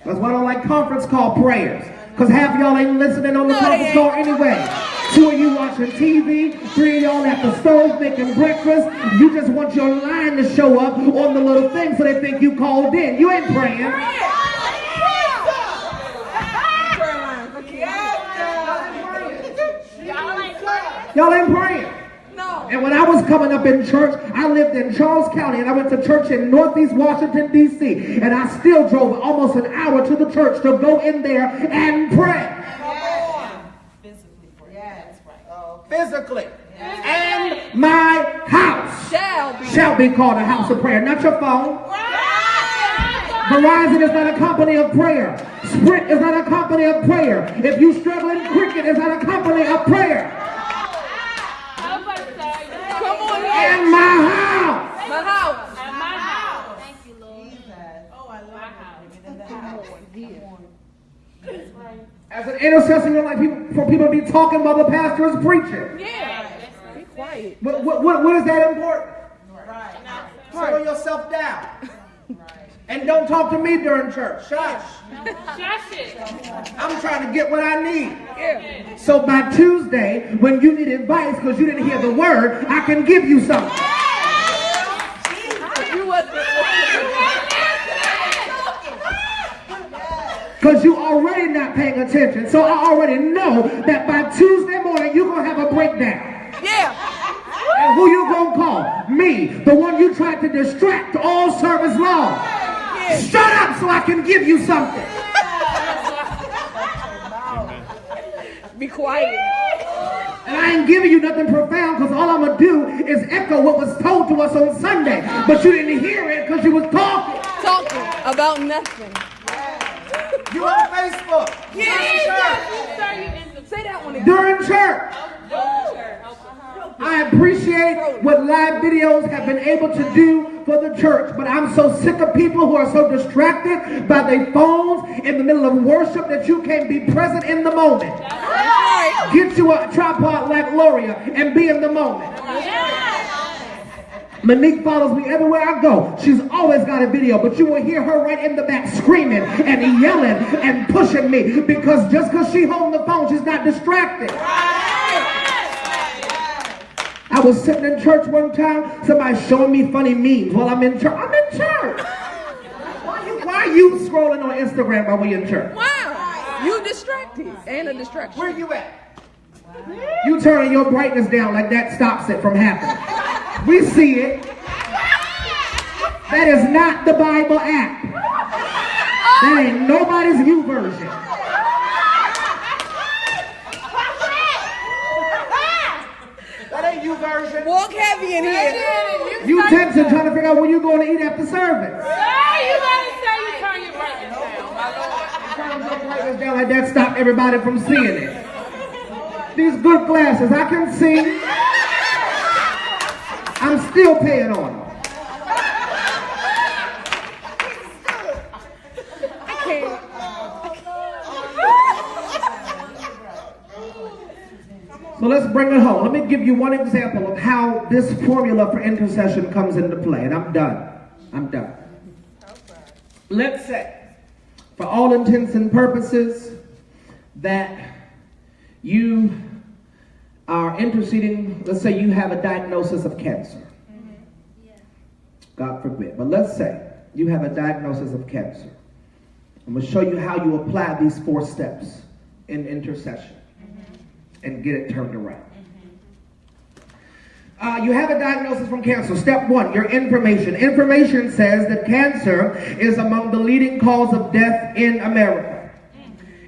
Speaker 5: That's why I don't like conference call prayers. Because half of y'all ain't listening on the conference call anyway. 2 of you watching TV, 3 of y'all at the stove making breakfast. You just want your line to show up on the little thing so they think you called in. You ain't praying. Y'all ain't praying. No. And when I was coming up in church, I lived in Charles County and I went to church in Northeast Washington, D.C. And I still drove almost an hour to the church to go in there and pray. Physically. And my house shall be called a house of prayer. Not your phone. Verizon is not a company of prayer. Sprint is not a company of prayer. If you struggling, Cricket is not a company of prayer. And my house.
Speaker 2: My house.
Speaker 3: Thank you, Lord. Oh, I love it.
Speaker 5: As an intercessor, you like for people to be talking while the pastor is preaching.
Speaker 2: Yeah. Be quiet.
Speaker 5: What is that important? Right. Settle yourself down. And don't talk to me during church. Shush.
Speaker 3: Shush it.
Speaker 5: I'm trying to get what I need.
Speaker 2: Yeah.
Speaker 5: So by Tuesday, when you need advice because you didn't hear the word, I can give you something. Because you already not paying attention. So I already know that by Tuesday morning, you're going to have a breakdown.
Speaker 2: Yeah.
Speaker 5: And who you going to call? Me, the one you tried to distract all service long. Yeah. Shut up so I can give you something.
Speaker 2: Be quiet.
Speaker 5: And I ain't giving you nothing profound because all I'm going to do is echo what was told to us on Sunday. But you didn't hear it because you was talking.
Speaker 2: Talking about nothing.
Speaker 5: You on Facebook.
Speaker 2: Yeah.
Speaker 3: Say that one again.
Speaker 5: During church. I appreciate what live videos have been able to do for the church, but I'm so sick of people who are so distracted by their phones in the middle of worship that you can't be present in the moment. Get you a tripod like Gloria and be in the moment. Monique follows me everywhere I go. She's always got a video, but you will hear her right in the back screaming and yelling and pushing me because just because she holding the phone, she's not distracted. I was sitting in church one time, somebody showing me funny memes while I'm in church. I'm in church. Why are you scrolling on Instagram while we in church?
Speaker 2: Wow. You distracted and a distraction.
Speaker 5: Where you at? You turning your brightness down like that stops it from happening. We see it. That is not the Bible app. That ain't nobody's U version.
Speaker 3: That ain't you version.
Speaker 2: Walk heavy in here.
Speaker 5: You texting trying to figure out when you're going to eat after service.
Speaker 4: You gotta say you turn your brightness down, my Lord.
Speaker 5: Trying to turn brightness down like that stop everybody from seeing it. These good glasses, I can see. I'm still paying on them. So let's bring it home. Let me give you one example of how this formula for intercession comes into play. And I'm done. Let's say, for all intents and purposes, that you are interceding. Let's say you have a diagnosis of cancer. God forbid. But let's say you have a diagnosis of cancer. I'm going to show you how you apply these 4 steps in intercession and get it turned around. You have a diagnosis from cancer. Step 1, your information. Information says that cancer is among the leading cause of death in America.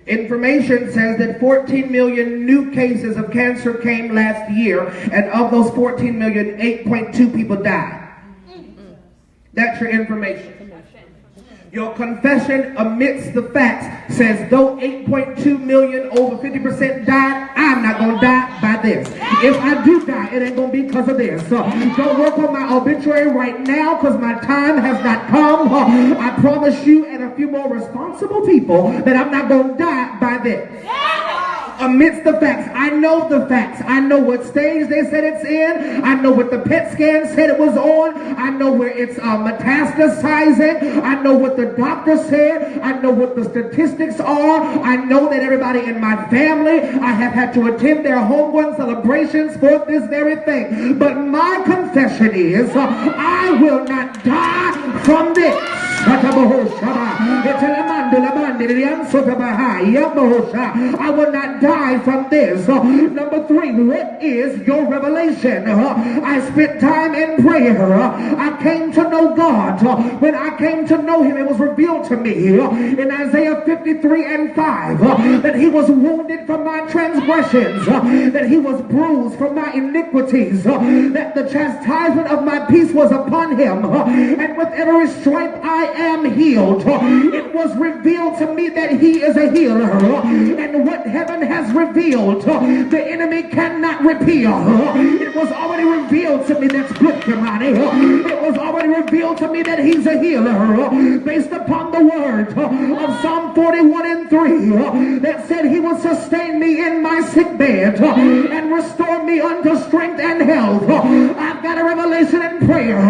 Speaker 5: Information says that 14 million new cases of cancer came last year, and of those 14 million, 8.2 people died. That's your information. Your confession amidst the facts says, though 8.2 million, over 50% died, I'm not going to die by this. If I do die, it ain't going to be because of this. Don't work on my obituary right now because my time has not come. I promise you and a few more responsible people that I'm not going to die by this. Amidst the facts, I know the facts. I know what stage they said it's in. I know what the PET scan said it was on. I know where it's metastasizing. I know what the doctor said. I know what the statistics are. I know that everybody in my family, I have had to attend their homegoing celebrations for this very thing. But my confession is, I will not die from this. I will not die from this. Number 3, what is your revelation? I spent time in prayer. I came to know God. When I came to know him, it was revealed to me in Isaiah 53:5 that he was wounded for my transgressions, that he was bruised for my iniquities, that the chastisement of my peace was upon him, and with every stripe I am healed. It was revealed to me that he is a healer, and what heaven has revealed, the enemy cannot repeal. It was already revealed to me. That's good, Kymani. It was already revealed to me that he's a healer, based upon the word of Psalm 41:3 that said he would sustain me in my sick bed and restore me unto strength and health. I've got a revelation in prayer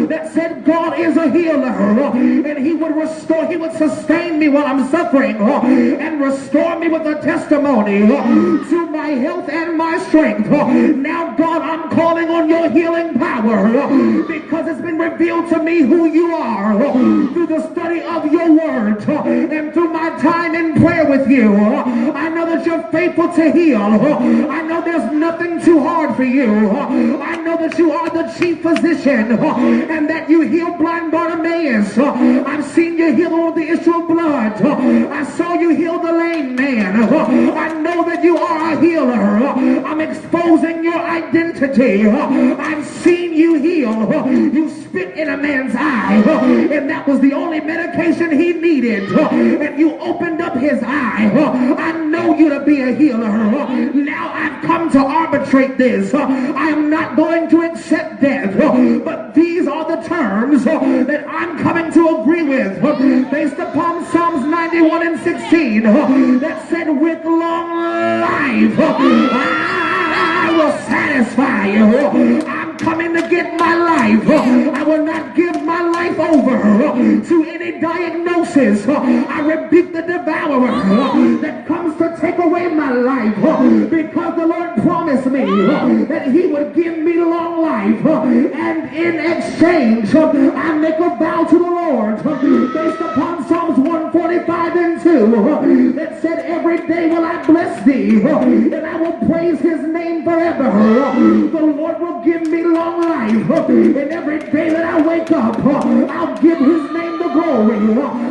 Speaker 5: that said God is a healer, and he would restore, he would sustain me while I'm suffering, and restore me with a testimony to my health and my strength. Now, God, I'm calling on your healing power, because it's been revealed to me who you are through the study of your word and through my time in prayer with you. I know that you're faithful to heal. I know there's nothing too hard for you. I know that you are the chief physician, and that you heal blind Bartimaeus. I've seen you heal all the issue of blood. I saw you heal the lame man. I know that you are a healer. I'm exposing your identity. I've seen you heal. You spit in a man's eye, and that was the only medication he needed, and you opened up his eye. I know you to be a healer. Now I've come to arbitrate this. I am not going to accept death, but these are the terms that I'm coming to agree with, based upon Psalms 91:16 that said, with long life I will satisfy you. I'm coming to get my life. I will not give my life over to any diagnosis. I rebuke the devourer that comes to take away my life, because the Lord promised me that he would give me long life, and in exchange I make a vow to the Lord based upon Psalms 140 25:2 that said, every day will I bless thee, and I will praise his name forever. The Lord will give me long life, and every day that I wake up, I'll give his name the glory.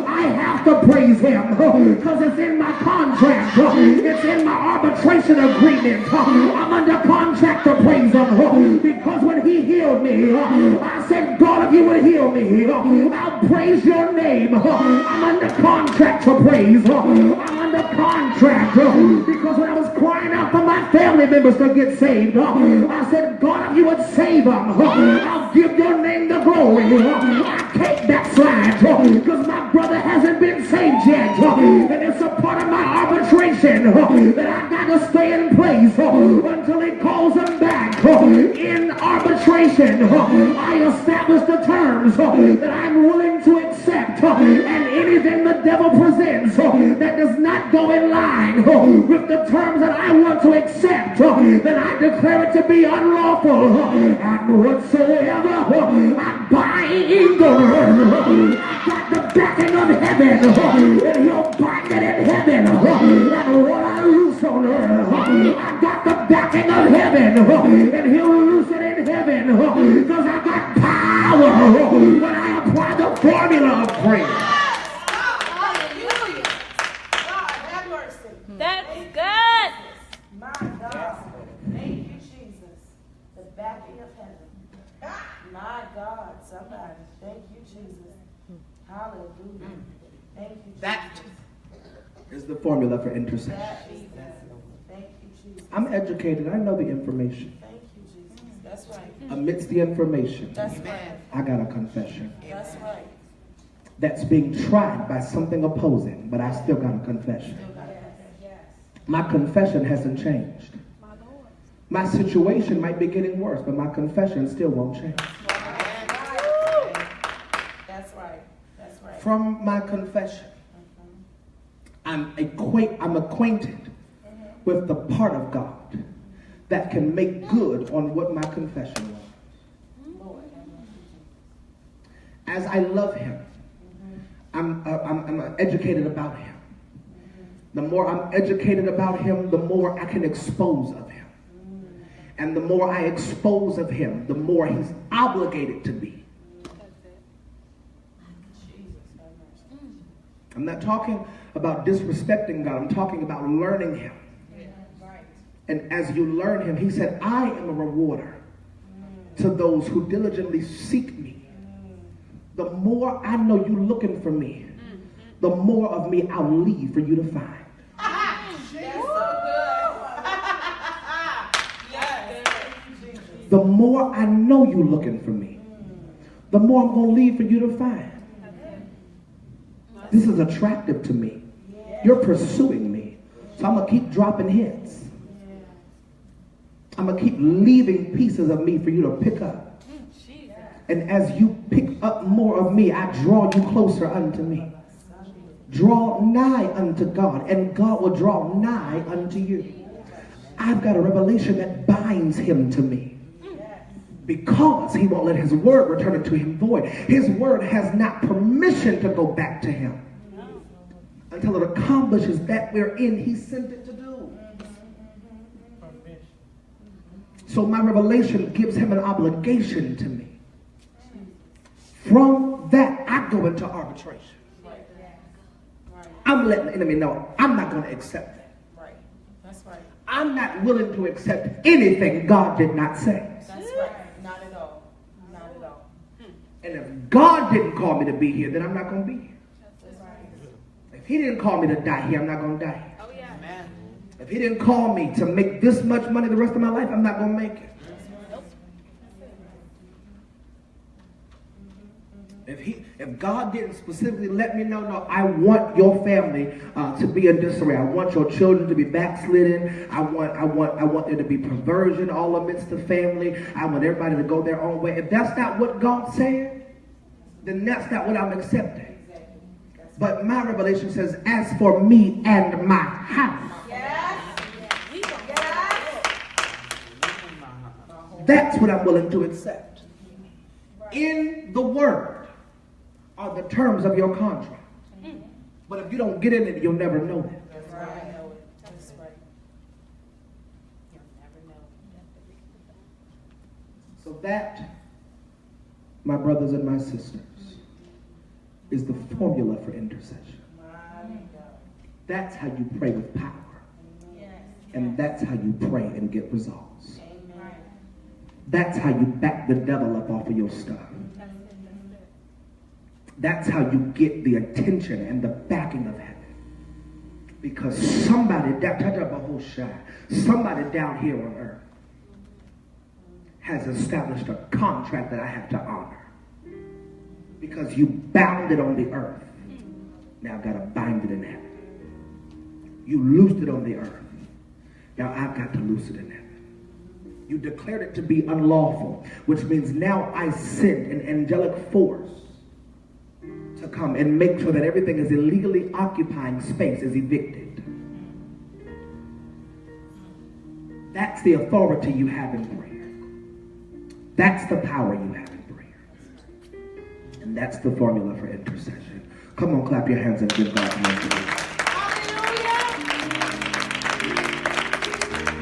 Speaker 5: I have to praise him because it's in my contract. It's in my arbitration agreement. I'm under contract to praise him because when he healed me, I said, God, if you would heal me, I'll praise your name. I'm under contract to praise. I'm under contract because when I was crying out for my family members to get saved, I said, God, if you would save them, I'll give your name the glory. I can't backslide because my brother hasn't been saved yet, and it's a part of my arbitration that I got to stay in place until he calls him back. In arbitration, I establish the terms that I'm willing to accept, and anything the devil presents that does not go in line with the terms that I want to accept, then I declare it to be unlawful. And whatsoever I bind on earth, I got the backing of heaven, and he'll bind it in heaven. And what I loose on earth, I got the backing of heaven, and he'll loose it in heaven, because I got power when I apply the formula of praise.
Speaker 3: Hallelujah. God, have mercy.
Speaker 4: That's good.
Speaker 3: My God. Thank you, Jesus. The backing of heaven. My God, somebody. Thank you, Jesus. Hallelujah. Thank you, Jesus.
Speaker 5: That is the formula for intercession.
Speaker 3: Thank you, Jesus.
Speaker 5: I'm educated. I know the information.
Speaker 3: Thank you, Jesus. That's right.
Speaker 5: Amidst the information,
Speaker 3: That's right.
Speaker 5: I got a confession.
Speaker 3: That's right.
Speaker 5: That's being tried by something opposing, but I still got a confession. My confession hasn't changed. My situation might be getting worse, but my confession still won't change.
Speaker 3: That's right. That's right.
Speaker 5: From my confession, I'm acquainted with the part of God that can make good on what my confession was. As I love him, I'm educated about him. The more I'm educated about him, the more I can expose of him. And the more I expose of him, the more he's obligated to be. I'm not talking about disrespecting God. I'm talking about learning him. And as you learn him, he said, I am a rewarder to those who diligently seek me. The more I know you're looking for me, the more of me I'll leave for you to find. The more I know you're looking for me, the more I'm going to leave for you to find. This is attractive to me. You're pursuing me. So I'm going to keep dropping hints. I'm going to keep leaving pieces of me for you to pick up. And as you pick up more of me, I draw you closer unto me. Draw nigh unto God, and God will draw nigh unto you. I've got a revelation that binds him to me. Because he won't let his word return to him void. His word has not permission to go back to him until it accomplishes that wherein he sent it to do. So my revelation gives him an obligation to me. From that, I go into arbitration. I'm letting the enemy know I'm not going to accept it.
Speaker 3: Right. That's right.
Speaker 5: I'm not willing to accept anything God did not say.
Speaker 3: That's right. Not at all. Not at all.
Speaker 5: And if God didn't call me to be here, then I'm not going to be here.
Speaker 3: That's right.
Speaker 5: If he didn't call me to die here, I'm not going to die here.
Speaker 4: Oh, yeah.
Speaker 3: Amen.
Speaker 5: If he didn't call me to make this much money the rest of my life, I'm not going to make it. If God didn't specifically let me know, no, I want your family to be in disarray. I want your children to be backslidden. I want there to be perversion all amidst the family. I want everybody to go their own way. If that's not what God said, then that's not what I'm accepting. But my revelation says, as for me and my house, that's what I'm willing to accept. In the word are the terms of your contract. But if you don't get in it, you'll never know it.
Speaker 3: That's right. That's right. You'll never know.
Speaker 5: So that, my brothers and my sisters, is the formula for intercession. That's how you pray with power. And that's how you pray and get results. That's how you back the devil up off of your stuff. That's how you get the attention and the backing of heaven. Because somebody down here on earth has established a contract that I have to honor. Because you bound it on the earth. Now I've got to bind it in heaven. You loosed it on the earth. Now I've got to loose it in heaven. You declared it to be unlawful, which means now I send an angelic force to come and make sure that everything is illegally occupying space is evicted. That's the authority you have in prayer. That's the power you have in prayer. And that's the formula for intercession. Come on, clap your hands and give God praise.